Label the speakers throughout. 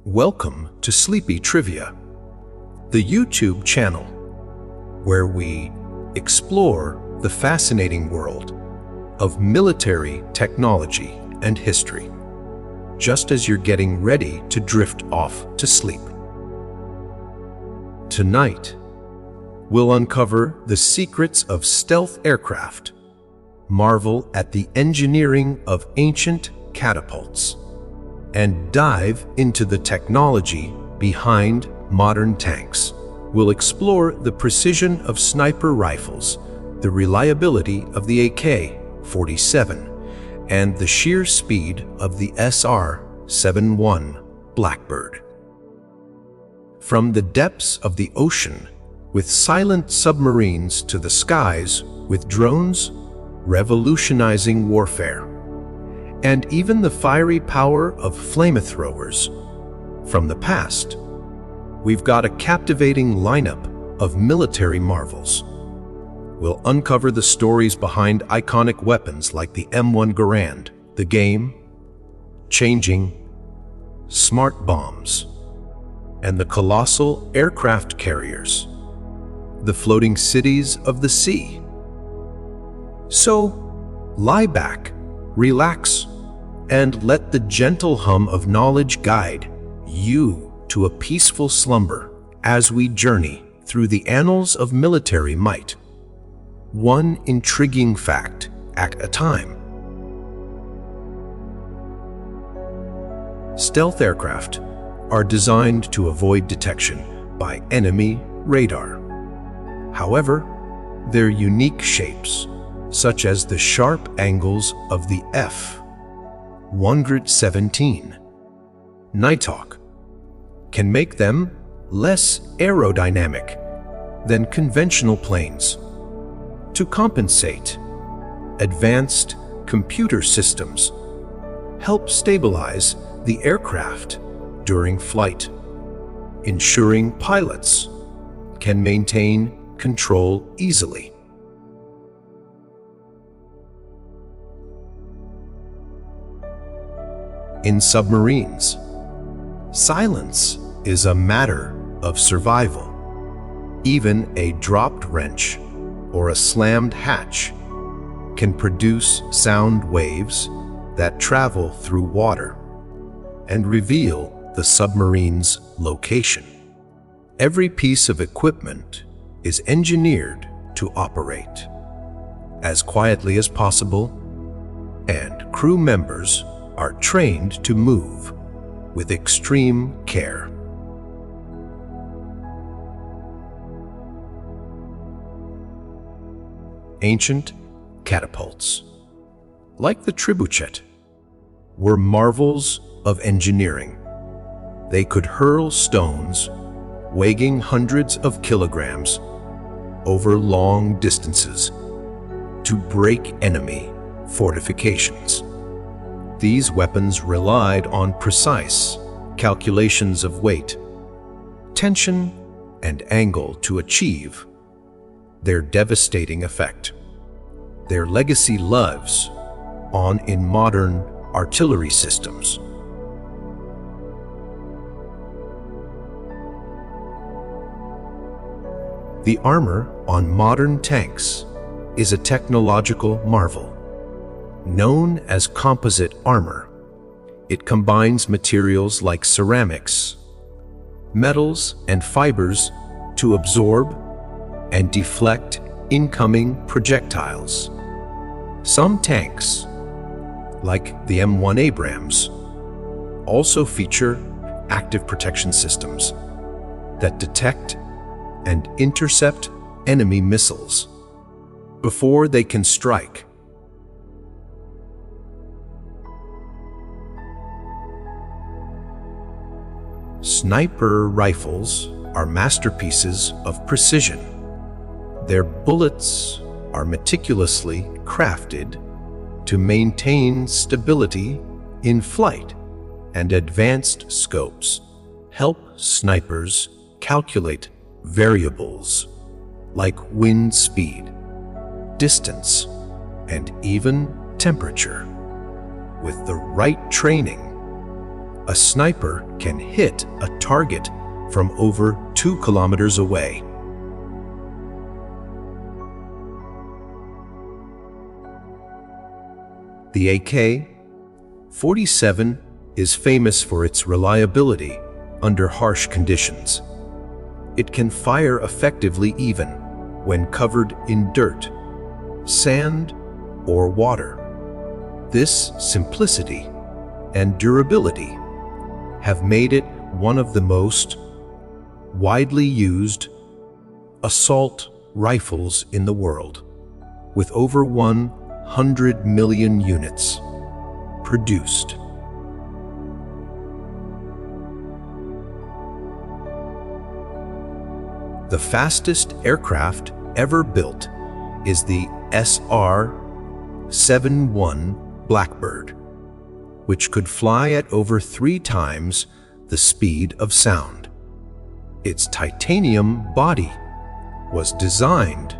Speaker 1: Welcome to Sleepy Trivia, the YouTube channel where we explore the fascinating world of military technology and history, just as you're getting ready to drift off to sleep. Tonight, we'll uncover the secrets of stealth aircraft, marvel at the engineering of ancient catapults, and dive into the technology behind modern tanks. We'll explore the precision of sniper rifles, the reliability of the AK-47, and the sheer speed of the SR-71 Blackbird. From the depths of the ocean with silent submarines to the skies with drones revolutionizing warfare, and even the fiery power of flamethrowers. From the past, we've got a captivating lineup of military marvels. We'll uncover the stories behind iconic weapons like the M1 Garand, the game-changing smart bombs, and the colossal aircraft carriers, the floating cities of the sea. So, lie back, relax, and let the gentle hum of knowledge guide you to a peaceful slumber as we journey through the annals of military might, one intriguing fact at a time. Stealth aircraft are designed to avoid detection by enemy radar. However, their unique shapes, such as the sharp angles of the F-117 Nighthawk, can make them less aerodynamic than conventional planes. To compensate, advanced computer systems help stabilize the aircraft during flight, ensuring pilots can maintain control easily. In submarines, silence is a matter of survival. Even a dropped wrench or a slammed hatch can produce sound waves that travel through water and reveal the submarine's location. Every piece of equipment is engineered to operate as quietly as possible, and crew members are trained to move with extreme care. Ancient catapults, like the trebuchet, were marvels of engineering. They could hurl stones weighing hundreds of kilograms over long distances to break enemy fortifications. These weapons relied on precise calculations of weight, tension, and angle to achieve their devastating effect. Their legacy lives on in modern artillery systems. The armor on modern tanks is a technological marvel. Known as composite armor, it combines materials like ceramics, metals, and fibers to absorb and deflect incoming projectiles. Some tanks, like the M1 Abrams, also feature active protection systems that detect and intercept enemy missiles before they can strike. Sniper rifles are masterpieces of precision. Their bullets are meticulously crafted to maintain stability in flight, and advanced scopes help snipers calculate variables like wind speed, distance, and even temperature. With the right training, A sniper can hit a target from over 2 kilometers away. The AK-47 is famous for its reliability under harsh conditions. It can fire effectively even when covered in dirt, sand, or water. This simplicity and durability have made it one of the most widely used assault rifles in the world, with over 100 million units produced. The fastest aircraft ever built is the SR-71 Blackbird, which could fly at over 3 times the speed of sound. Its titanium body was designed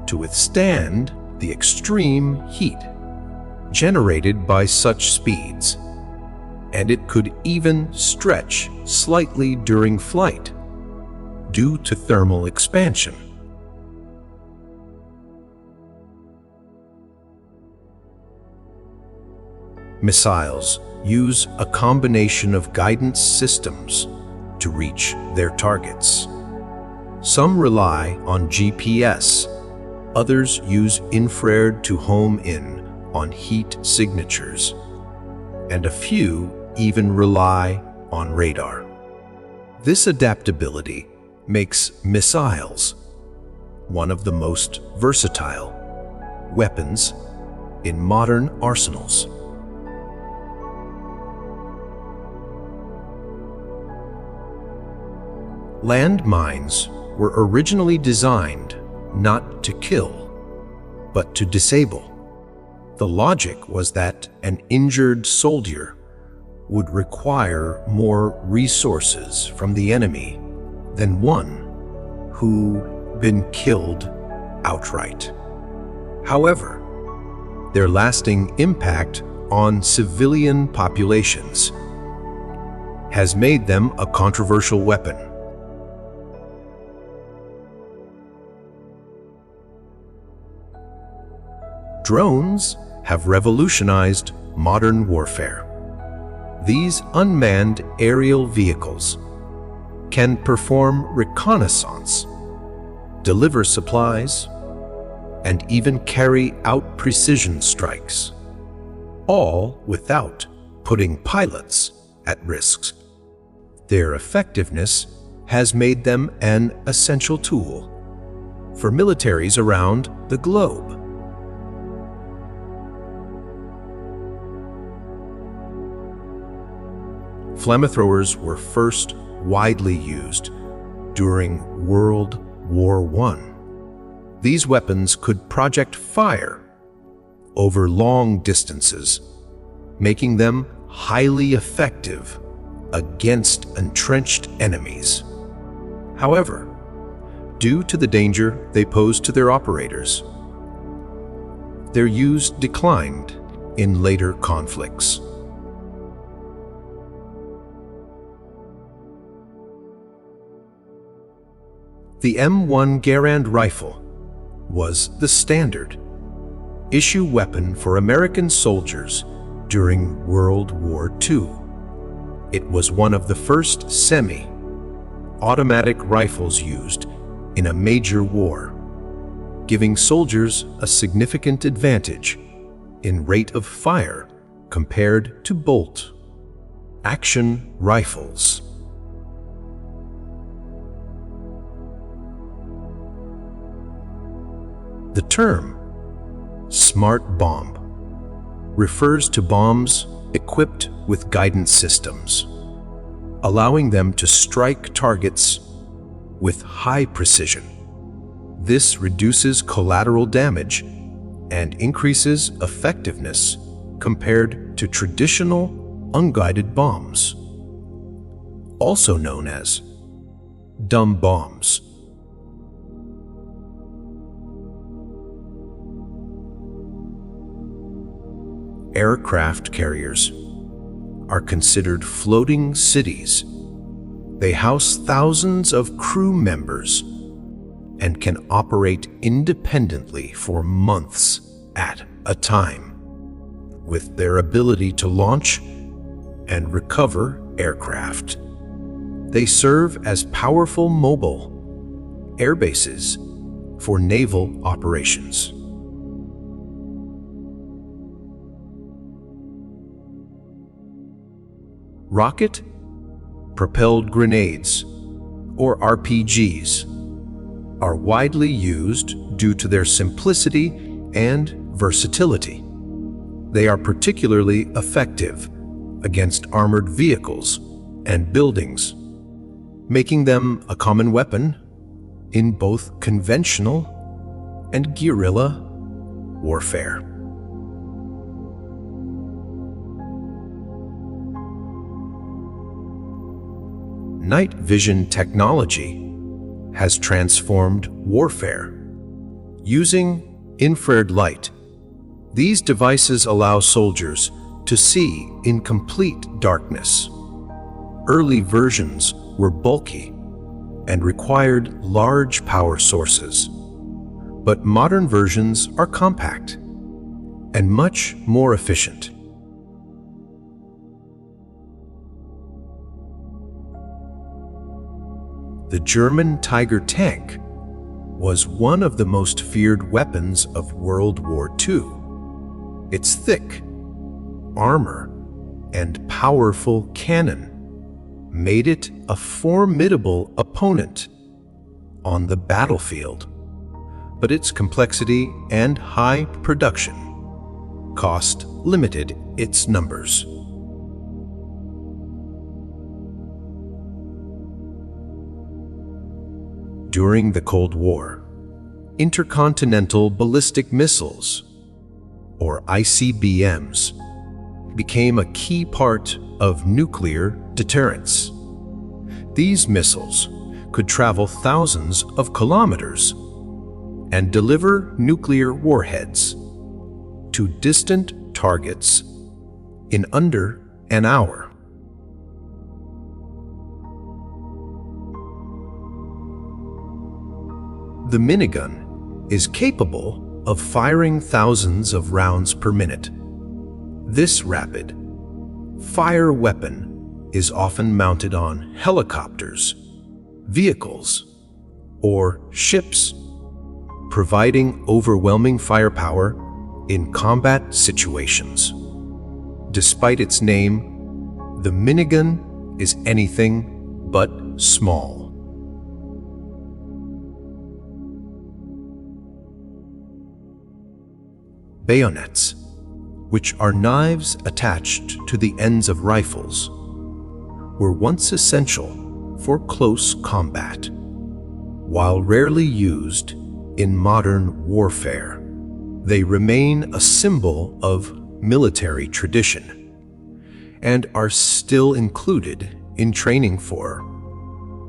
Speaker 1: to withstand the extreme heat generated by such speeds, and it could even stretch slightly during flight due to thermal expansion. Missiles use a combination of guidance systems to reach their targets. Some rely on GPS, others use infrared to home in on heat signatures, and a few even rely on radar. This adaptability makes missiles one of the most versatile weapons in modern arsenals. Landmines were originally designed not to kill, but to disable. The logic was that an injured soldier would require more resources from the enemy than one who'd been killed outright. However, their lasting impact on civilian populations has made them a controversial weapon. Drones have revolutionized modern warfare. These unmanned aerial vehicles can perform reconnaissance, deliver supplies, and even carry out precision strikes, all without putting pilots at risk. Their effectiveness has made them an essential tool for militaries around the globe. Flamethrowers were first widely used during World War I. These weapons could project fire over long distances, making them highly effective against entrenched enemies. However, due to the danger they posed to their operators, their use declined in later conflicts. The M1 Garand rifle was the standard issue weapon for American soldiers during World War II. It was one of the first semi-automatic rifles used in a major war, giving soldiers a significant advantage in rate of fire compared to bolt-action rifles. The term smart bomb refers to bombs equipped with guidance systems, allowing them to strike targets with high precision. This reduces collateral damage and increases effectiveness compared to traditional unguided bombs, also known as dumb bombs. Aircraft carriers are considered floating cities. They house thousands of crew members and can operate independently for months at a time, with their ability to launch and recover aircraft. They serve as powerful mobile air bases for naval operations. Rocket-propelled grenades, or RPGs, are widely used due to their simplicity and versatility. They are particularly effective against armored vehicles and buildings, making them a common weapon in both conventional and guerrilla warfare. Night vision technology has transformed warfare. Using infrared light, these devices allow soldiers to see in complete darkness. Early versions were bulky and required large power sources, but modern versions are compact and much more efficient. The German Tiger tank was one of the most feared weapons of World War II. Its thick armor and powerful cannon made it a formidable opponent on the battlefield, but its complexity and high production cost limited its numbers. During the Cold War, intercontinental ballistic missiles, or ICBMs, became a key part of nuclear deterrence. These missiles could travel thousands of kilometers and deliver nuclear warheads to distant targets in under an hour. The minigun is capable of firing thousands of rounds per minute. This rapid fire weapon is often mounted on helicopters, vehicles, or ships, providing overwhelming firepower in combat situations. Despite its name, the minigun is anything but small. Bayonets, which are knives attached to the ends of rifles, were once essential for close combat. While rarely used in modern warfare, they remain a symbol of military tradition and are still included in training for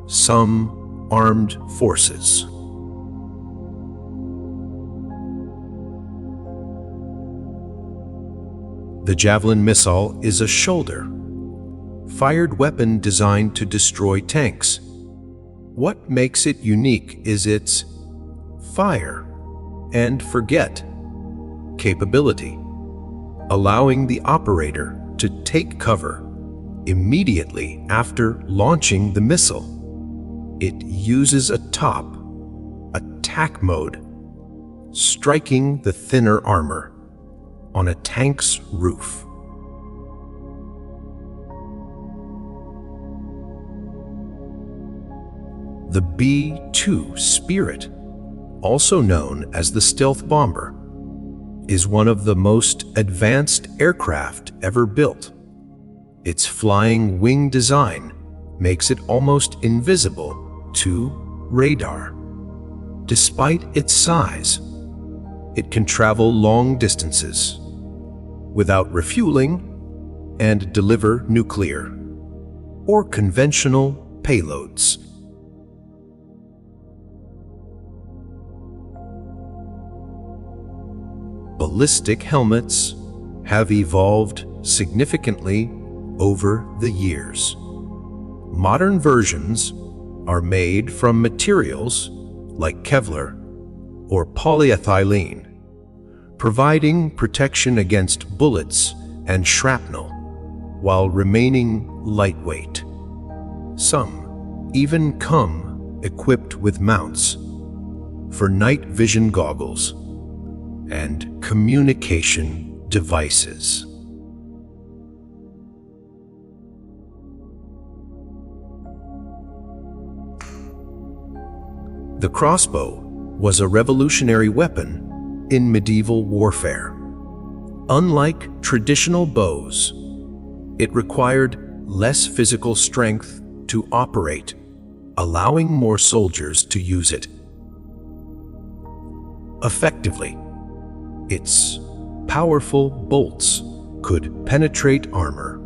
Speaker 1: some armed forces. The Javelin missile is a shoulder-fired weapon designed to destroy tanks. What makes it unique is its fire and forget capability, allowing the operator to take cover immediately after launching the missile. It uses a top attack mode, striking the thinner armor on a tank's roof. The B-2 Spirit, also known as the stealth bomber, is one of the most advanced aircraft ever built. Its flying wing design makes it almost invisible to radar. Despite its size, it can travel long distances without refueling and deliver nuclear or conventional payloads. Ballistic helmets have evolved significantly over the years. Modern versions are made from materials like Kevlar or polyethylene, providing protection against bullets and shrapnel while remaining lightweight. Some even come equipped with mounts for night vision goggles and communication devices. The crossbow was a revolutionary weapon in medieval warfare. Unlike traditional bows, it required less physical strength to operate, allowing more soldiers to use it effectively. Its powerful bolts could penetrate armor,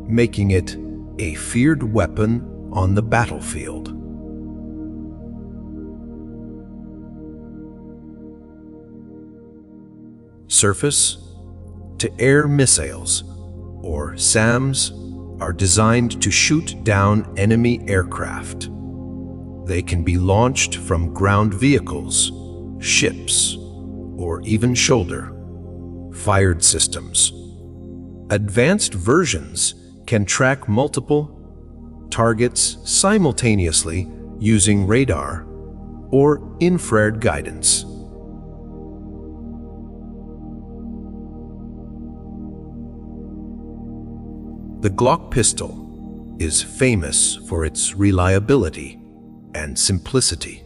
Speaker 1: making it a feared weapon on the battlefield. Surface-to-air missiles, or SAMs, are designed to shoot down enemy aircraft. They can be launched from ground vehicles, ships, or even shoulder-fired systems. Advanced versions can track multiple targets simultaneously using radar or infrared guidance. The Glock pistol is famous for its reliability and simplicity.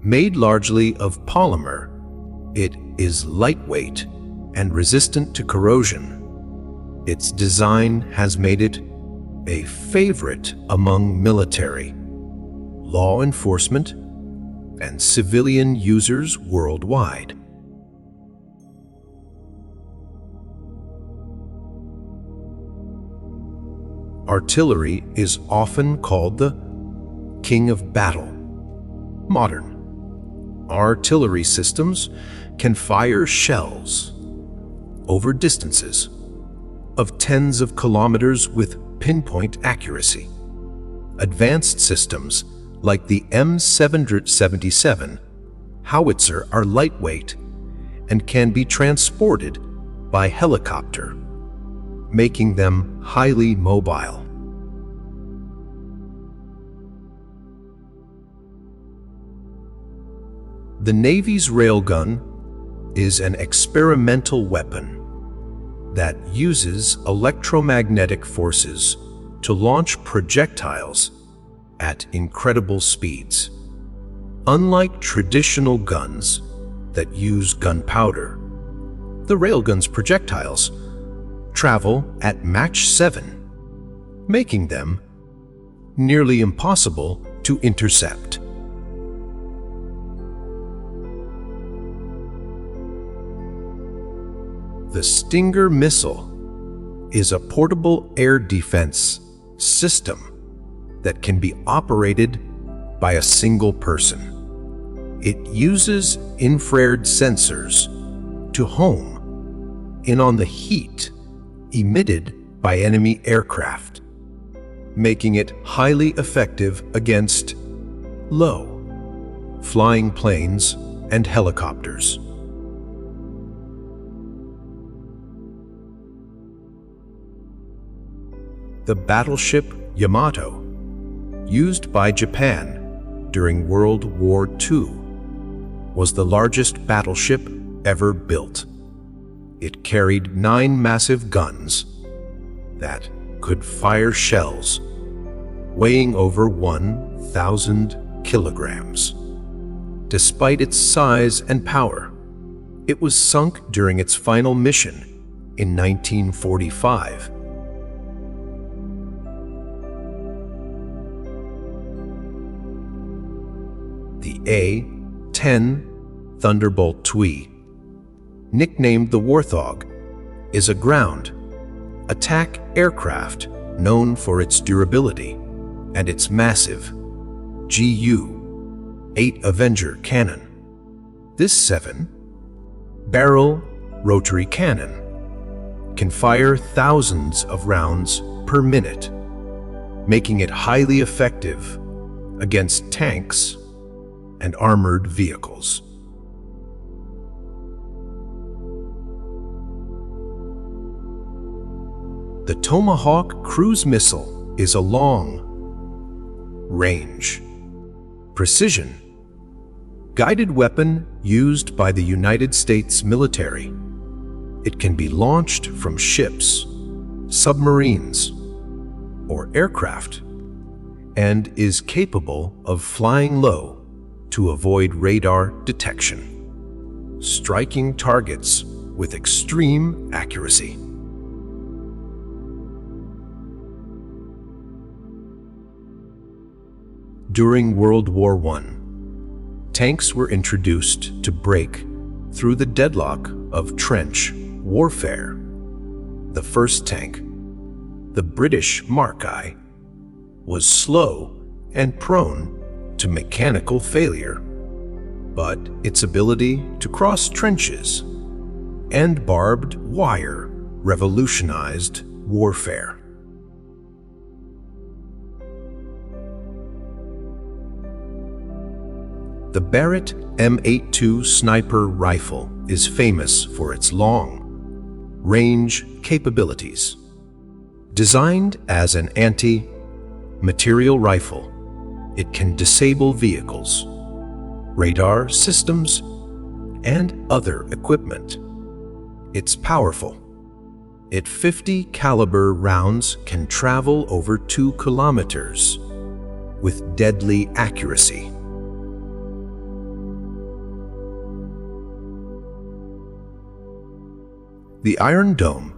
Speaker 1: Made largely of polymer, it is lightweight and resistant to corrosion. Its design has made it a favorite among military, law enforcement, and civilian users worldwide. Artillery is often called the king of battle. Modern artillery systems can fire shells over distances of tens of kilometers with pinpoint accuracy. Advanced systems like the M777 howitzer are lightweight and can be transported by helicopter, making them highly mobile. The Navy's railgun is an experimental weapon that uses electromagnetic forces to launch projectiles at incredible speeds. Unlike traditional guns that use gunpowder, the railgun's projectiles travel at Mach 7, making them nearly impossible to intercept. The Stinger missile is a portable air defense system that can be operated by a single person. It uses infrared sensors to home in on the heat emitted by enemy aircraft, making it highly effective against low-flying planes and helicopters. The battleship Yamato, used by Japan during World War II, was the largest battleship ever built. It carried 9 massive guns that could fire shells weighing over 1,000 kilograms. Despite its size and power, it was sunk during its final mission in 1945. The A-10 Thunderbolt II, nicknamed the Warthog, is a ground attack aircraft known for its durability and its massive Gu-8 Avenger cannon. This 7-barrel rotary cannon can fire thousands of rounds per minute, making it highly effective against tanks and armored vehicles. The Tomahawk cruise missile is a long-range, precision, guided weapon used by the United States military. It can be launched from ships, submarines, or aircraft, and is capable of flying low to avoid radar detection, striking targets with extreme accuracy. During World War I, tanks were introduced to break through the deadlock of trench warfare. The first tank, the British Mark I, was slow and prone to mechanical failure, but its ability to cross trenches and barbed wire revolutionized warfare. The Barrett M82 sniper rifle is famous for its long-range capabilities. Designed as an anti-material rifle, it can disable vehicles, radar systems, and other equipment. It's powerful. Its 50 caliber rounds can travel over 2 kilometers with deadly accuracy. The Iron Dome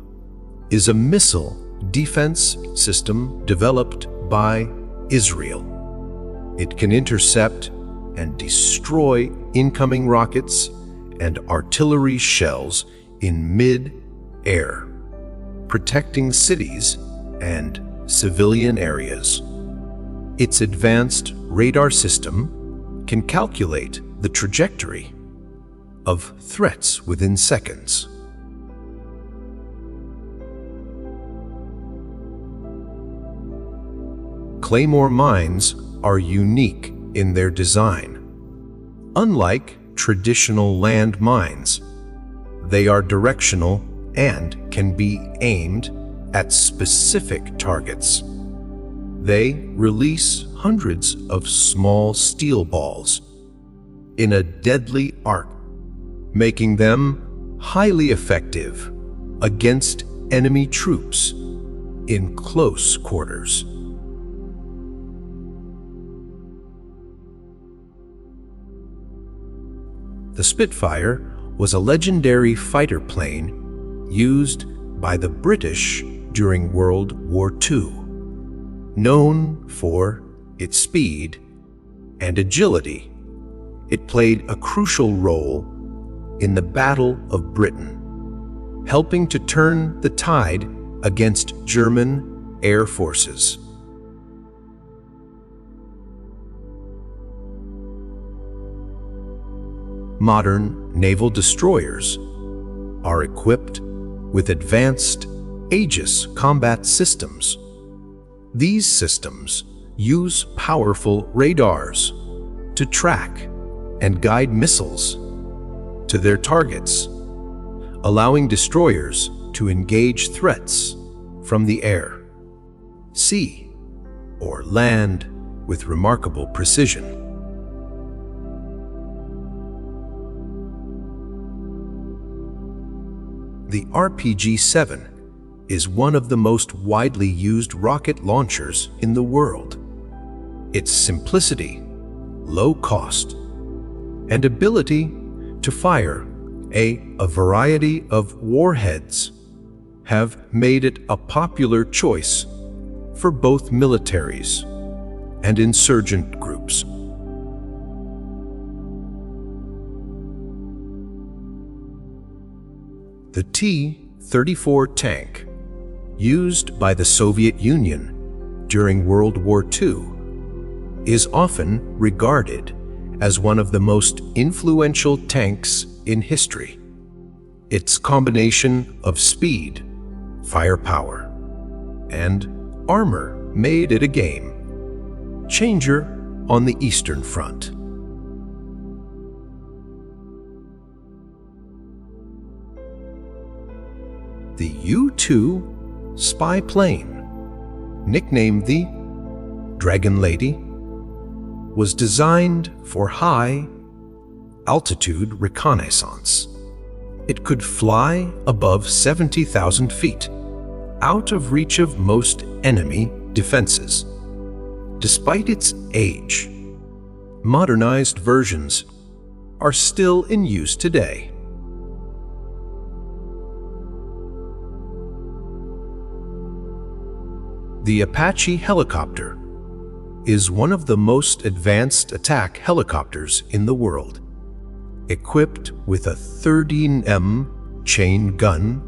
Speaker 1: is a missile defense system developed by Israel. It can intercept and destroy incoming rockets and artillery shells in mid-air, protecting cities and civilian areas. Its advanced radar system can calculate the trajectory of threats within seconds. Claymore mines are unique in their design. Unlike traditional land mines, they are directional and can be aimed at specific targets. They release hundreds of small steel balls in a deadly arc, making them highly effective against enemy troops in close quarters. The Spitfire was a legendary fighter plane used by the British during World War II. Known for its speed and agility, it played a crucial role in the Battle of Britain, helping to turn the tide against German air forces. Modern naval destroyers are equipped with advanced Aegis combat systems. These systems use powerful radars to track and guide missiles to their targets, allowing destroyers to engage threats from the air, sea, or land with remarkable precision. The RPG-7 is one of the most widely used rocket launchers in the world. Its simplicity, low cost, and ability to fire a variety of warheads have made it a popular choice for both militaries and insurgent groups. The T-34 tank, used by the Soviet Union during World War II, is often regarded as one of the most influential tanks in history. Its combination of speed, firepower, and armor made it a game changer on the Eastern Front. The U-2 spy plane, nicknamed the Dragon Lady, was designed for high-altitude reconnaissance. It could fly above 70,000 feet, out of reach of most enemy defenses. Despite its age, modernized versions are still in use today. The Apache helicopter is one of the most advanced attack helicopters in the world. Equipped with a 13M chain gun,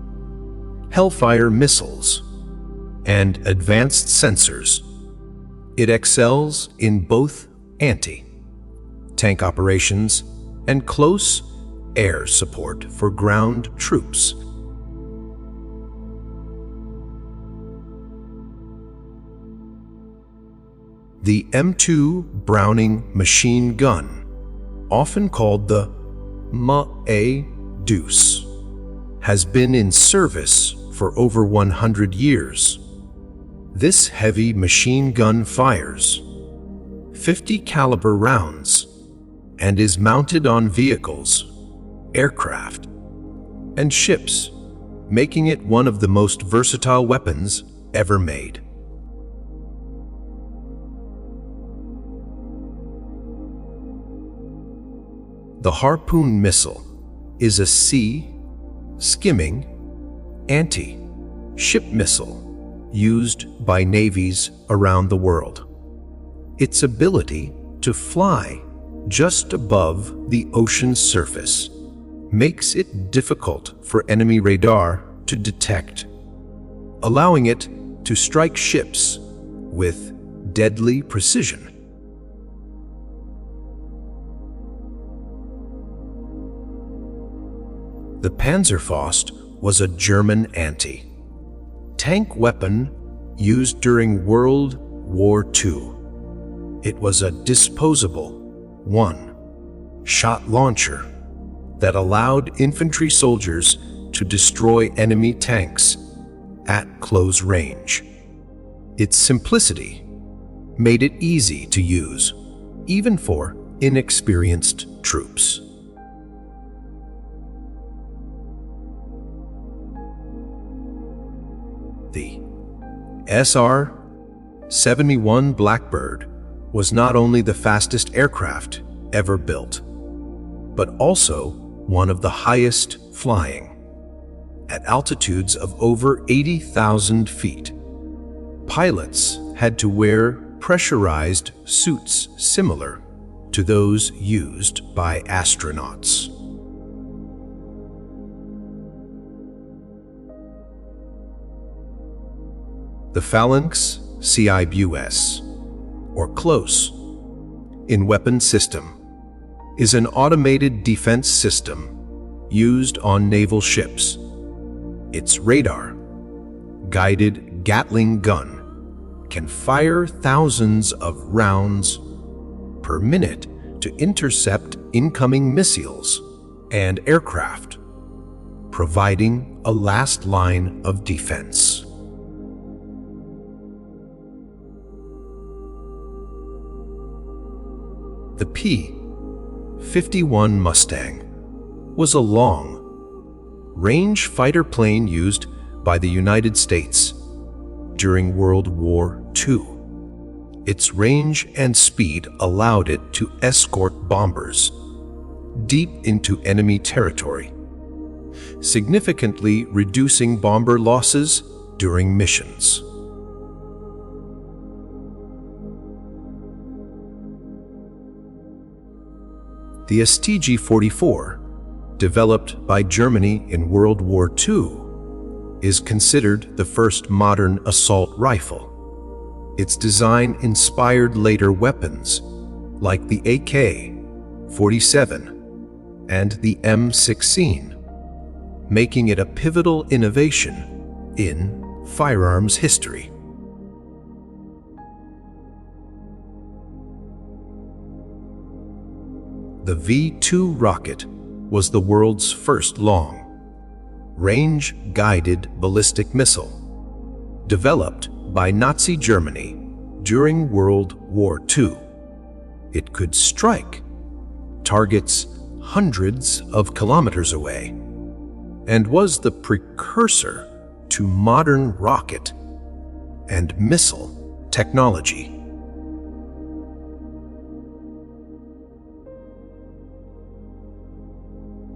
Speaker 1: Hellfire missiles, and advanced sensors, it excels in both anti-tank operations and close air support for ground troops. The M2 Browning machine gun, often called the Ma-A-Deuce, has been in service for over 100 years. This heavy machine gun fires 50 caliber rounds and is mounted on vehicles, aircraft, and ships, making it one of the most versatile weapons ever made. The Harpoon missile is a sea-skimming anti-ship missile used by navies around the world. Its ability to fly just above the ocean's surface makes it difficult for enemy radar to detect, allowing it to strike ships with deadly precision. The Panzerfaust was a German anti-tank weapon used during World War II. It was a disposable, one-shot launcher that allowed infantry soldiers to destroy enemy tanks at close range. Its simplicity made it easy to use, even for inexperienced troops. The SR-71 Blackbird was not only the fastest aircraft ever built, but also one of the highest flying. At altitudes of over 80,000 feet, pilots had to wear pressurized suits similar to those used by astronauts. The Phalanx CIBUS, or CLOS, in weapon system, is an automated defense system used on naval ships. Its radar-guided Gatling gun can fire thousands of rounds per minute to intercept incoming missiles and aircraft, providing a last line of defense. The P-51 Mustang was a long-range fighter plane used by the United States during World War II. Its range and speed allowed it to escort bombers deep into enemy territory, significantly reducing bomber losses during missions. The STG-44, developed by Germany in World War II, is considered the first modern assault rifle. Its design inspired later weapons like the AK-47 and the M16, making it a pivotal innovation in firearms history. The V-2 rocket was the world's first long-range guided ballistic missile, developed by Nazi Germany during World War II. It could strike targets hundreds of kilometers away and was the precursor to modern rocket and missile technology.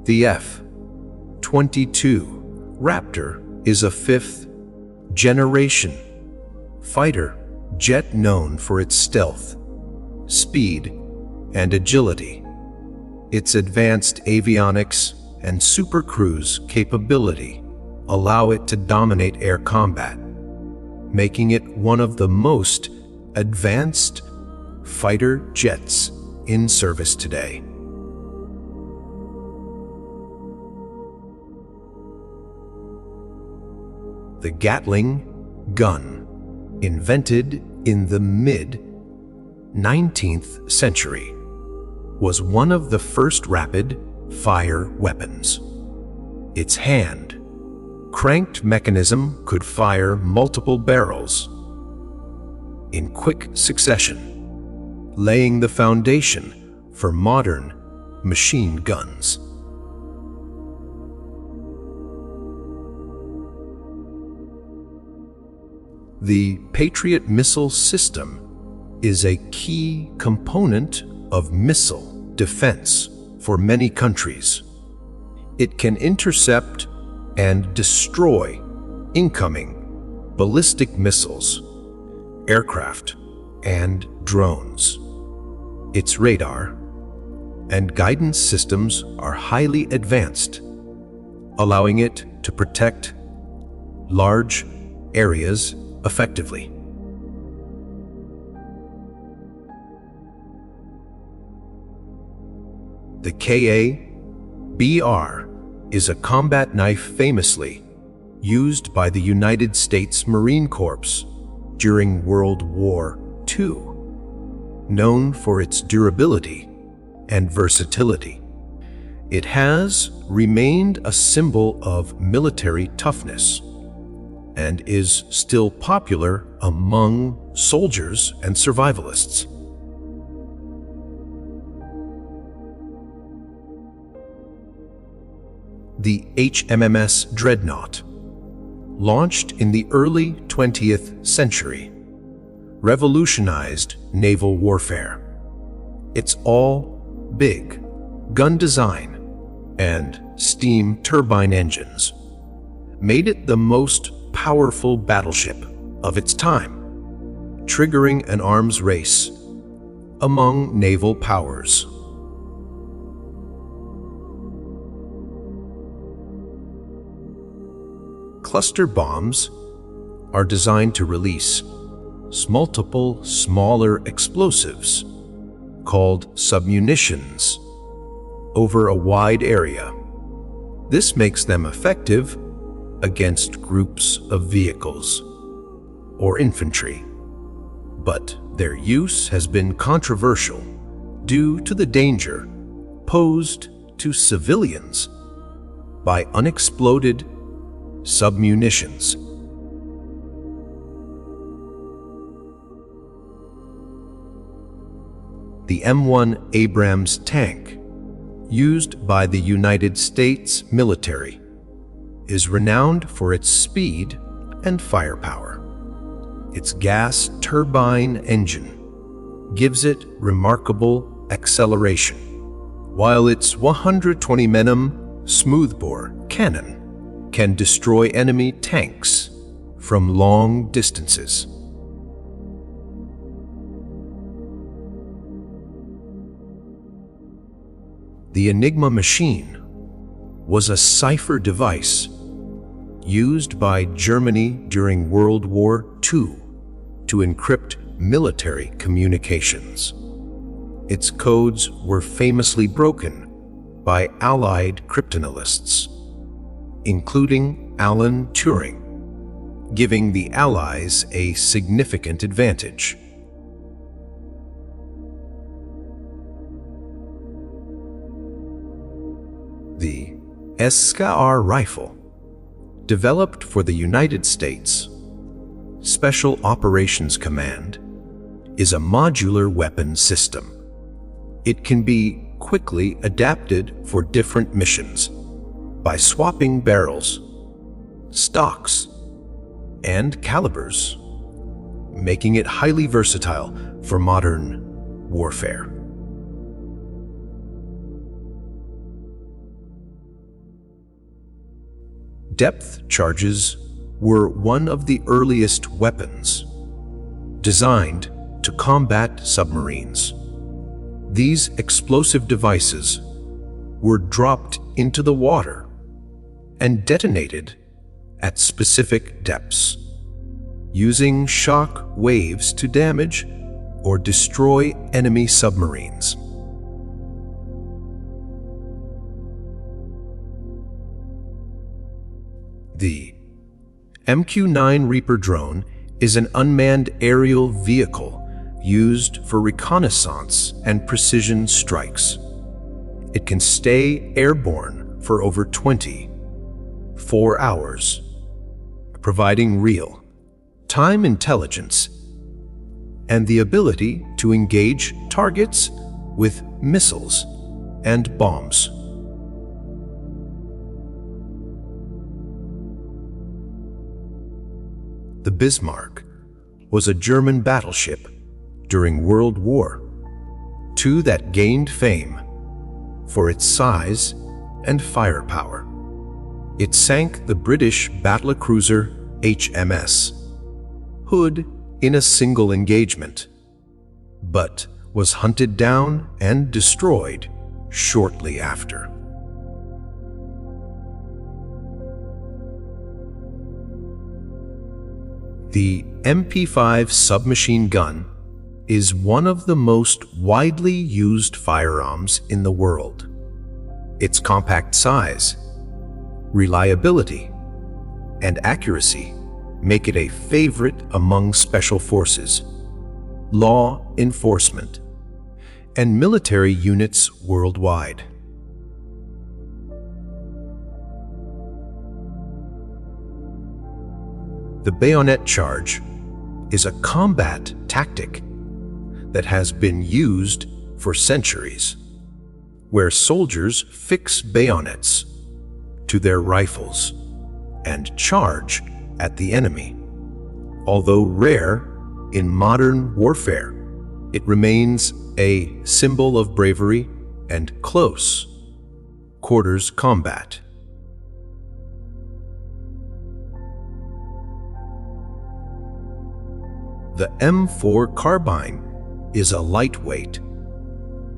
Speaker 1: The F-22 Raptor is a fifth-generation fighter jet known for its stealth, speed, and agility. Its advanced avionics and supercruise capability allow it to dominate air combat, making it one of the most advanced fighter jets in service today. The Gatling gun, invented in the mid-19th century, was one of the first rapid-fire weapons. Its hand-cranked mechanism could fire multiple barrels in quick succession, laying the foundation for modern machine guns. The Patriot missile system is a key component of missile defense for many countries. It can intercept and destroy incoming ballistic missiles, aircraft, and drones. Its radar and guidance systems are highly advanced, allowing it to protect large areas effectively. The KA-BR is a combat knife famously used by the United States Marine Corps during World War II, known for its durability and versatility. It has remained a symbol of military toughness and is still popular among soldiers and survivalists. The HMMS Dreadnought, launched in the early 20th century, revolutionized naval warfare. Its all-big gun design and steam turbine engines made it the most powerful battleship of its time, triggering an arms race among naval powers. Cluster bombs are designed to release multiple smaller explosives called submunitions over a wide area. This makes them effective against groups of vehicles or infantry, but their use has been controversial due to the danger posed to civilians by unexploded submunitions. The M1 Abrams tank, used by the United States military, is renowned for its speed and firepower. Its gas turbine engine gives it remarkable acceleration, while its 120 mm smoothbore cannon can destroy enemy tanks from long distances. The Enigma machine was a cipher device used by Germany during World War II to encrypt military communications. Its codes were famously broken by Allied cryptanalysts, including Alan Turing giving the Allies a significant advantage. The SCAR rifle, developed for the United States Special Operations Command, is a modular weapon system. It can be quickly adapted for different missions by swapping barrels, stocks, and calibers, making it highly versatile for modern warfare. Depth charges were one of the earliest weapons, designed to combat submarines. These explosive devices were dropped into the water and detonated at specific depths, using shock waves to damage or destroy enemy submarines. The MQ-9 Reaper drone is an unmanned aerial vehicle used for reconnaissance and precision strikes. It can stay airborne for over 24 hours, providing real-time intelligence and the ability to engage targets with missiles and bombs. The Bismarck was a German battleship during World War II that gained fame for its size and firepower. It sank the British battlecruiser HMS Hood in a single engagement, but was hunted down and destroyed shortly after. The MP5 submachine gun is one of the most widely used firearms in the world. Its compact size, reliability, and accuracy make it a favorite among special forces, law enforcement, and military units worldwide. The bayonet charge is a combat tactic that has been used for centuries, where soldiers fix bayonets to their rifles and charge at the enemy. Although rare in modern warfare, it remains a symbol of bravery and close quarters combat. The M4 carbine is a lightweight,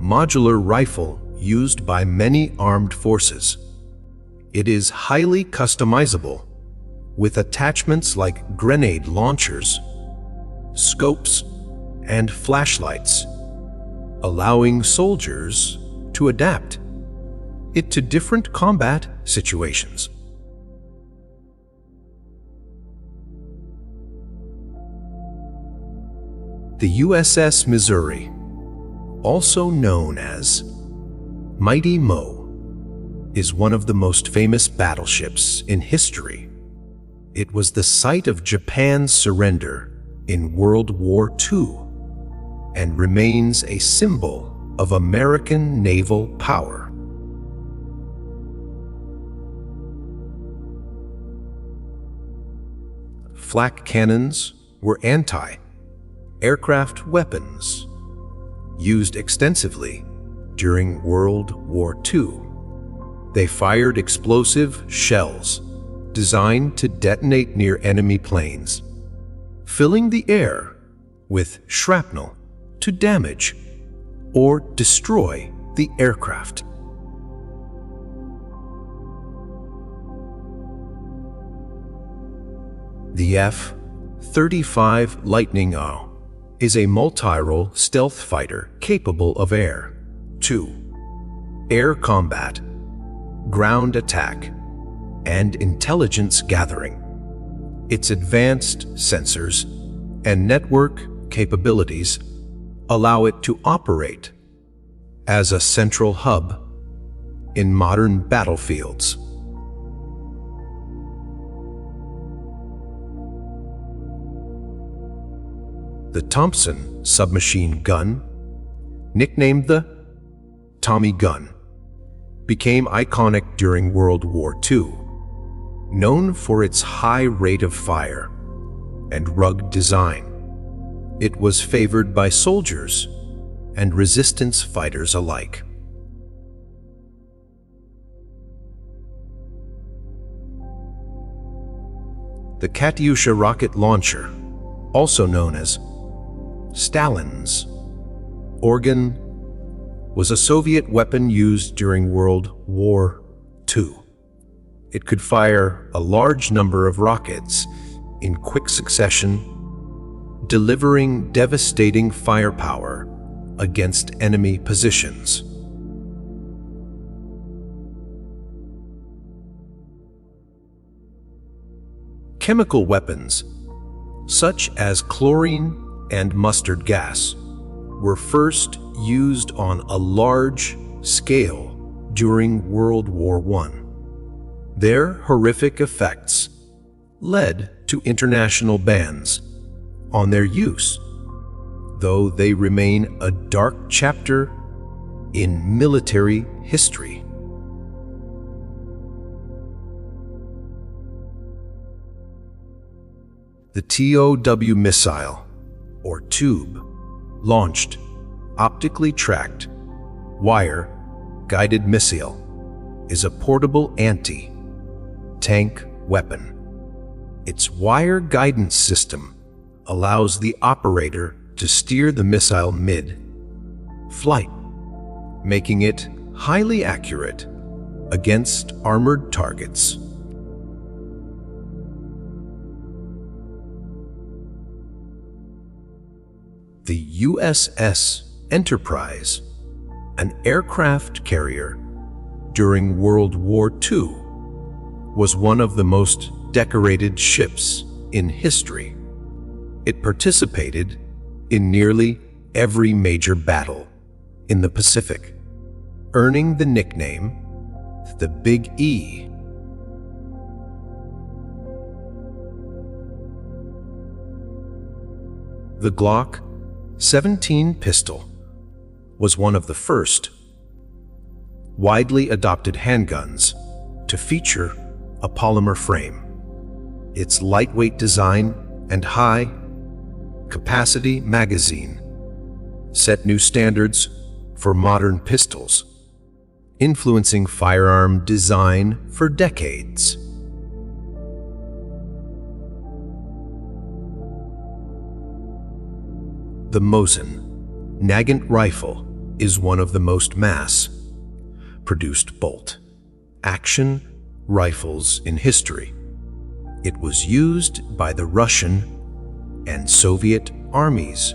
Speaker 1: modular rifle used by many armed forces. It is highly customizable, with attachments like grenade launchers, scopes, and flashlights, allowing soldiers to adapt it to different combat situations. The USS Missouri, also known as Mighty Mo, is one of the most famous battleships in history. It was the site of Japan's surrender in World War II and remains a symbol of American naval power. Flak cannons were anti-aircraft weapons used extensively during World War II. They fired explosive shells designed to detonate near enemy planes, filling the air with shrapnel to damage or destroy the aircraft. The F-35 Lightning II is a multi-role stealth fighter capable of air-to-air combat, ground attack, and intelligence gathering. Its advanced sensors and network capabilities allow it to operate as a central hub in modern battlefields. The Thompson submachine gun, nicknamed the Tommy gun, became iconic during World War II, known for its high rate of fire and rugged design. It was favored by soldiers and resistance fighters alike. The Katyusha rocket launcher, also known as Stalin's organ, was a Soviet weapon used during World War II. It could fire a large number of rockets in quick succession, delivering devastating firepower against enemy positions. Chemical weapons, such as chlorine and mustard gas, were first used on a large scale during World War I. Their horrific effects led to international bans on their use, though they remain a dark chapter in military history. The TOW missile, or tube, launched optically tracked, wire-guided missile, is a portable anti-tank weapon. Its wire guidance system allows the operator to steer the missile mid-flight, making it highly accurate against armored targets. The USS Enterprise, an aircraft carrier during World War II, was one of the most decorated ships in history. It participated in nearly every major battle in the Pacific, earning the nickname the Big E. The Glock 17 pistol was one of the first widely adopted handguns to feature a polymer frame. Its lightweight design and high-capacity magazine set new standards for modern pistols, influencing firearm design for decades. The Mosin Nagant rifle is one of the most mass-produced bolt-action rifles in history. It was used by the Russian and Soviet armies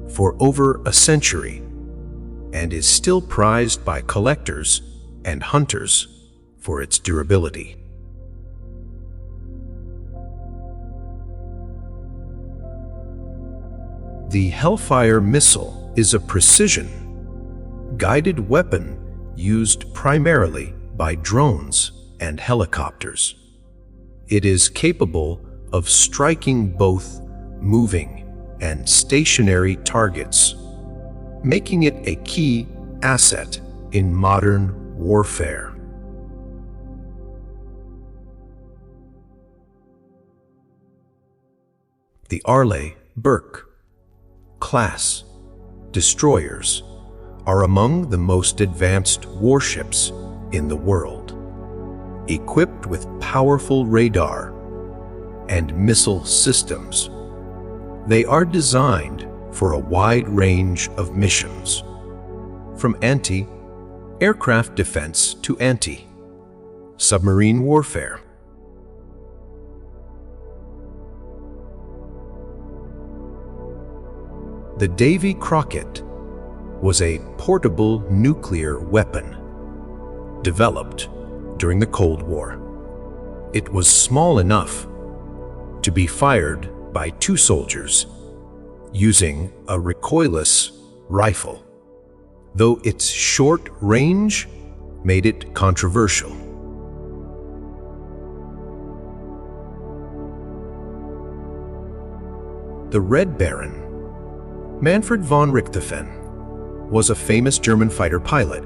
Speaker 1: for over a century and is still prized by collectors and hunters for its durability. The Hellfire missile is a precision-guided weapon used primarily by drones and helicopters. It is capable of striking both moving and stationary targets, making it a key asset in modern warfare. The Arleigh-Burke class destroyers are among the most advanced warships in the world, equipped with powerful radar and missile systems. They are designed for a wide range of missions, from anti-aircraft defense to anti-submarine warfare. The Davy Crockett was a portable nuclear weapon developed during the Cold War. It was small enough to be fired by 2 soldiers using a recoilless rifle, though its short range made it controversial. The Red Baron, Manfred von Richthofen, was a famous German fighter pilot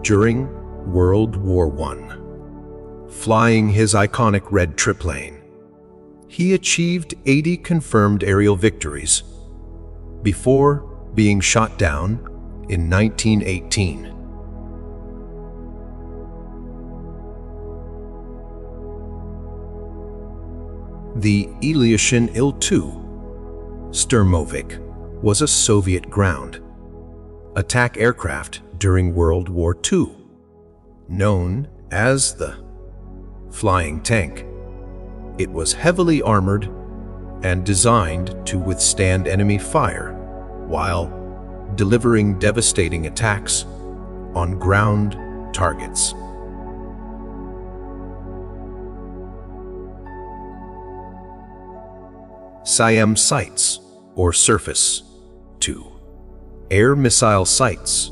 Speaker 1: during World War I. Flying his iconic red triplane, he achieved 80 confirmed aerial victories before being shot down in 1918. The Ilyushin Il-2 Sturmovik was a Soviet ground attack aircraft during World War II, known as the flying tank. It was heavily armored and designed to withstand enemy fire while delivering devastating attacks on ground targets. SIAM sights, or Surface 2. Air missile sights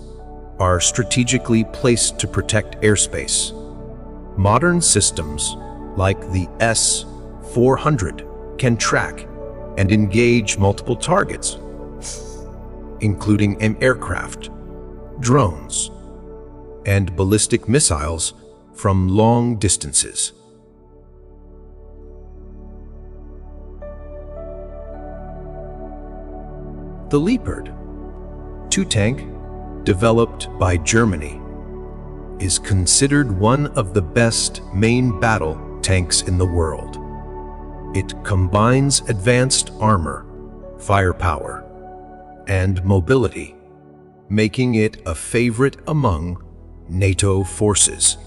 Speaker 1: are strategically placed to protect airspace. Modern systems, like the S-400, can track and engage multiple targets, including aircraft, drones, and ballistic missiles from long distances. The Leopard 2 tank, developed by Germany, is considered one of the best main battle tanks in the world. It combines advanced armor, firepower, and mobility, making it a favorite among NATO forces.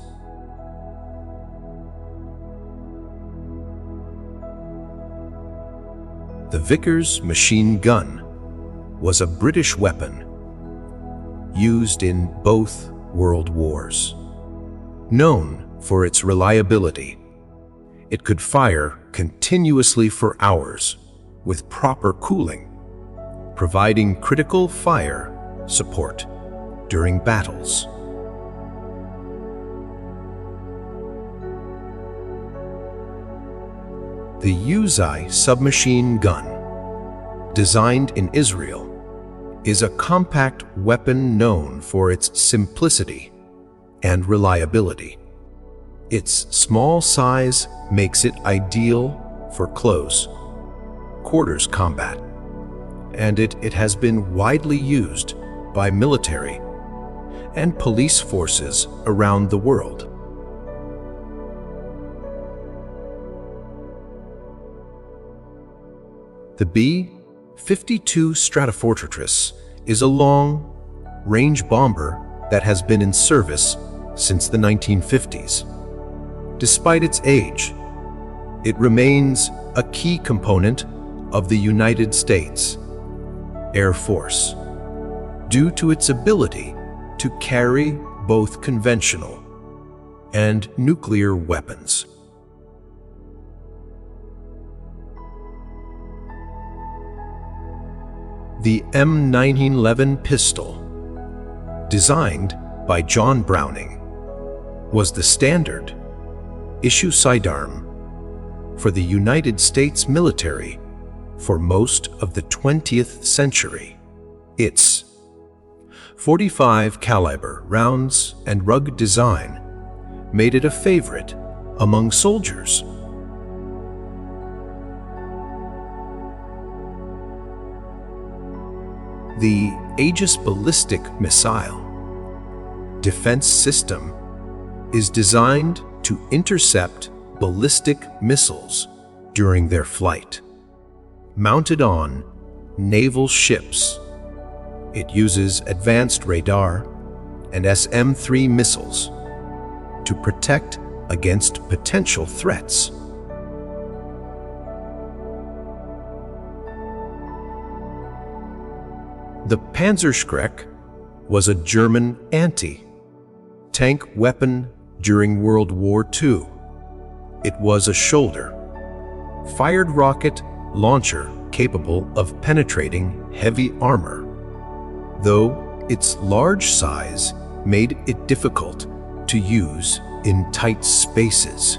Speaker 1: The Vickers machine gun was a British weapon used in both World Wars. Known for its reliability, it could fire continuously for hours with proper cooling, providing critical fire support during battles. The Uzai submachine gun, designed in Israel, is a compact weapon known for its simplicity and reliability. Its small size makes it ideal for close quarters combat, and it has been widely used by military and police forces around the world. The B-52 Stratofortress is a long-range bomber that has been in service since the 1950s. Despite its age, it remains a key component of the United States Air Force due to its ability to carry both conventional and nuclear weapons. The M1911 pistol, designed by John Browning, was the standard issue sidearm for the United States military for most of the 20th century. Its .45 caliber rounds and rugged design made it a favorite among soldiers. The Aegis ballistic missile defense system is designed to intercept ballistic missiles during their flight. Mounted on naval ships, it uses advanced radar and SM-3 missiles to protect against potential threats. The Panzerschreck was a German anti-tank weapon during World War II, It was a shoulder-fired rocket launcher capable of penetrating heavy armor, though its large size made it difficult to use in tight spaces.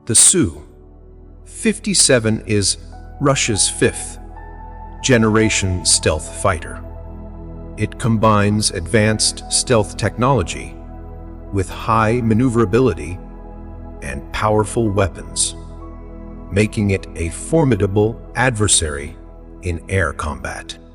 Speaker 1: The Su-57 is Russia's fifth-generation stealth fighter. It combines advanced stealth technology with high maneuverability and powerful weapons, making it a formidable adversary in air combat.